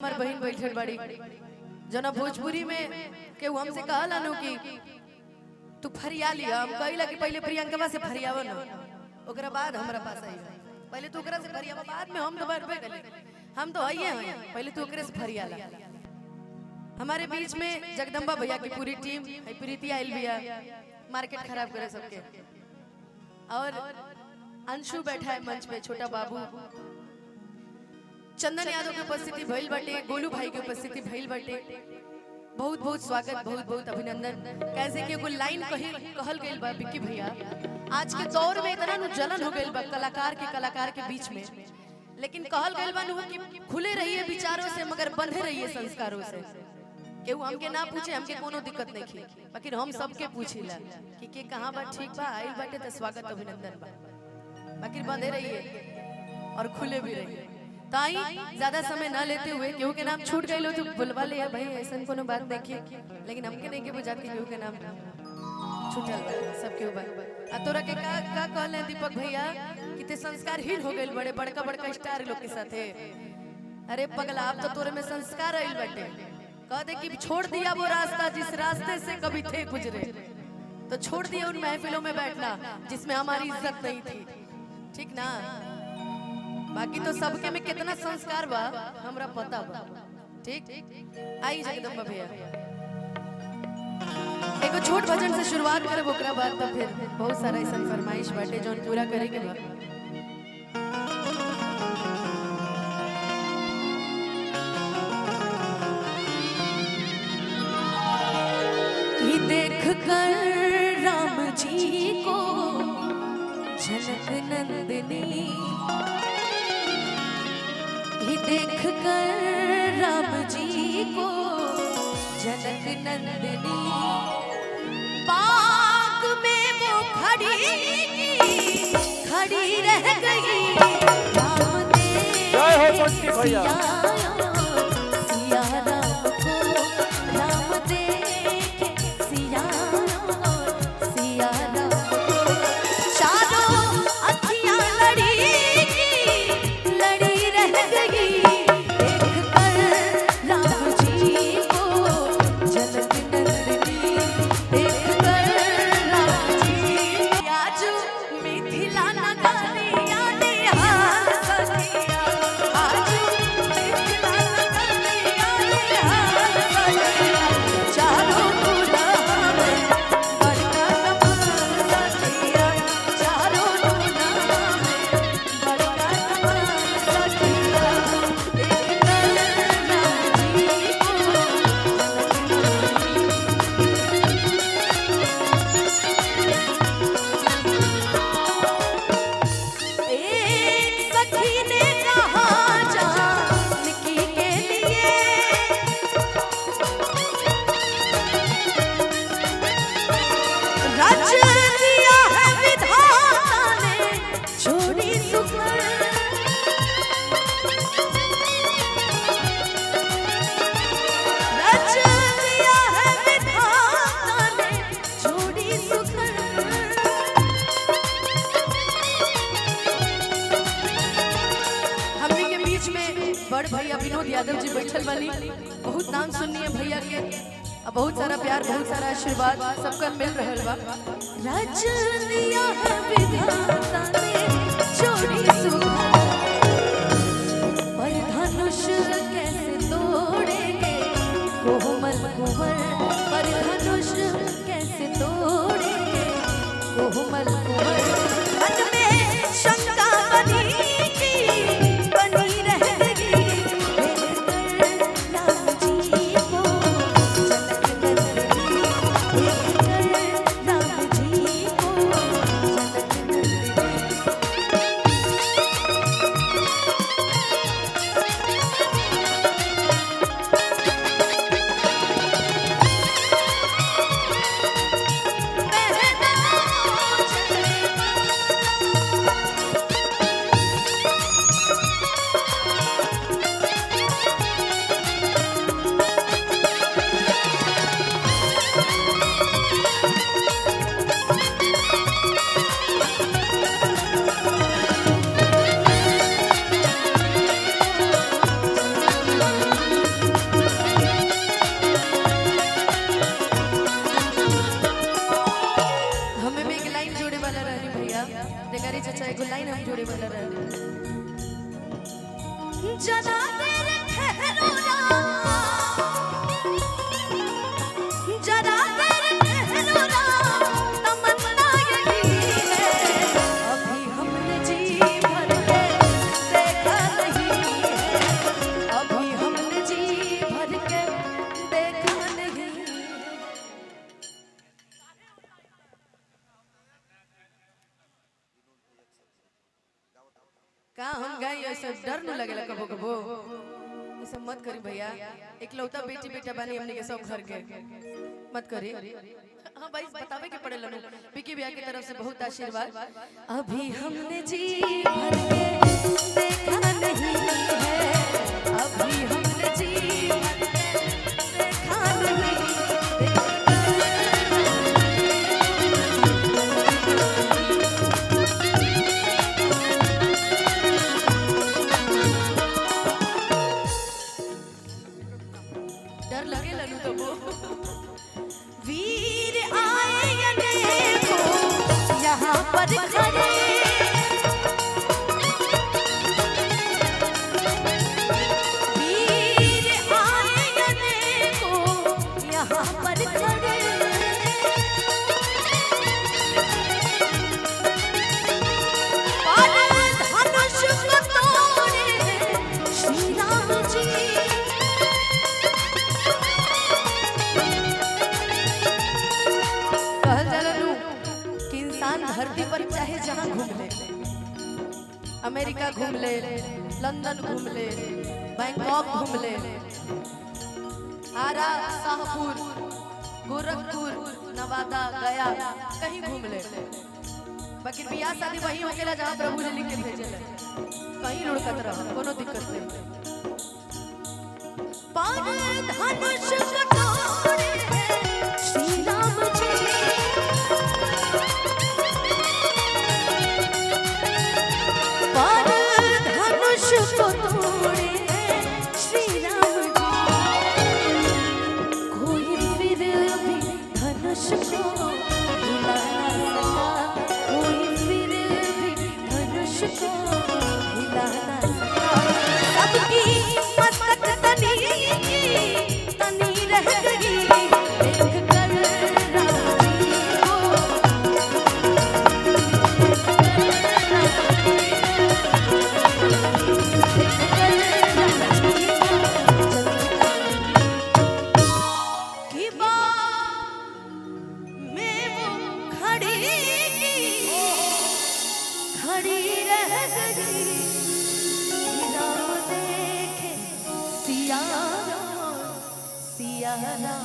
हमार बहन बैठल बड़ी जना भोजपुरी में केहू हमसे कहला नु कि तू फरिया लिया। हम कहिला कि पहले प्रियंका से फरियाव न, ओकरा बाद हमरा पास आई। पहले तू ओकरा से फरियाव, बाद में हम तो बरबे गली। हम तो आइए हैं, पहले तू ओकरे से फरियाला। हमारे बीच में जगदम्बा भैया की पूरी टीम है, प्रीति आइल भैया मार्केट खराब करे सबके, और अंशु बैठा है मंच पे, छोटा बाबू, चंदन यादव की उपस्थिति भइल बाटे, गोलू भाई की उपस्थिति भइल बाटे। बहुत बहुत स्वागत, बहुत बहुत अभिनंदन। कैसे कि एगो लाइन कहल गइल बा विक्की भैया, आज के दौर में इतना नु जलन हो गइल बा कलाकार के बीच में, लेकिन कहल गइल बा नु कि खुले रहिए विचारों से मगर बंधे रहिए संस्कारों से। केहू हमके ना पूछे, हमके कोनो दिक्कत नहीं थी, बाकी हम सबके पूछिला कि के कहां बा, ठीक बा, आइल बाटे त स्वागत अभिनंदन बा, बाकी बंधे रहिए और खुले भी रहिए। ताई ज्यादा समय ना लेते हुए, केहू के नाम छूट गए तो बुलवा ले भाई, ऐसा कोनो बात देखिए, लेकिन हमके नहीं के बुझात कि केहू के नाम छूटल सबके ऊपर। आ तोरा के का कहले दीपक भैया कि ते संस्कारहीन हो गइल बड़े बड़का बड़का स्टार लोग के साथे। अरे पगला, अब तो तोरे में संस्कार आइल बाटे। कह दे कि छोड़ दिया वो रास्ता जिस रास्ते से कभी थे गुजरे, तो छोड़ दिया उन महफिलों में बैठना जिसमें हमारी इज्जत नहीं थी, ठीक ना। बाकी तो सबके में कितना संस्कार बा हमरा पता बा, ठीक। आई जगदम्बा भैया एगो छोट भजन से शुरुआत करब, ओकरा बाद तो फिर बहुत सारा ऐसा फरमाइश बाटे जोन पूरा करे के बा। कि देख कर राम जी को जनक नंदिनी, देख कर राम जी को जनक नंदिनी, बाग में वो खड़ी रह गई। राम दे सिया राम को, राम दे सिया राम को, चारों अखियां लड़ी रह गई। देख कर राम जी को जनक नंदिनी, देख कर राम जी। आज मिथिला नगरिया ने हाल सखिया, आज मिथिला नगरिया ने हाल सखिया, चारों गुलाम बड़का कमाल सखिया, चारों गुलाम बड़का कमाल सखिया। देख कर राम जी को, एक सखी ने कहा जानकी के लिए, रच दिया है विधाता ने जोड़ी सुखर, रच दिया है विधाता ने जोड़ी सुखर। हमने के बीच में बड़ भैया विनोद यादव जी बैठल बनी। बहुत नाम सुननी है भैया के, अब बहुत सारा प्यार, बहुत सारा आशीर्वाद सबका मिल रहल बा। रच दिया है विधाता ने जोड़ी सुखर, पर धनुष कैसे तोड़ेंगे कोमल कुंवर, पर धनुष कैसे तोड़ेंगे कोमल कुंवर। मन में शंका बनी रह गई। देख कर राम जी को जनक नंदिनी, देख कर राम जी को जनक नंदिनी, करी भैया, इकलौता बेटी बेटा बनी हमने के सब घर के, मत करी। हाँ भाई बतावे के पड़ेला नु, विकी भैया की तरफ से बहुत आशीर्वाद। अभी हमने जी भर के देखा नहीं है, अभी हमने जी भर के देखा नहीं, डर लगे लनू तो वो वीर आए देखो यहाँ पर खड़े, वीर आए देखो यहाँ पर खड़े, और धनुष को तोड़े श्री राम जी। धरती पर चाहे जहां घूम ले, अमेरिका घूम ले, लंदन घूम ले, बैंकॉक घूम ले, आरा, शाहपुर, गोरखपुर, नवादा, गया, कहीं घूम ले, बाकी बियाह शादी वहीं होकेला जहां प्रभु जी लिख के भेजेले, कहीं लुढ़कत रह, कोनो दिक्कत नहीं। पर धनुष कटोरे श्री राम जी, को तोड़े श्री राम जी, कोई फिर भी धनुष को हिला ना सका, कोई फिर भी धनुष को हिला ना सका, सबकी मस्तक तनी रह गई देख कर राम जी सिया राम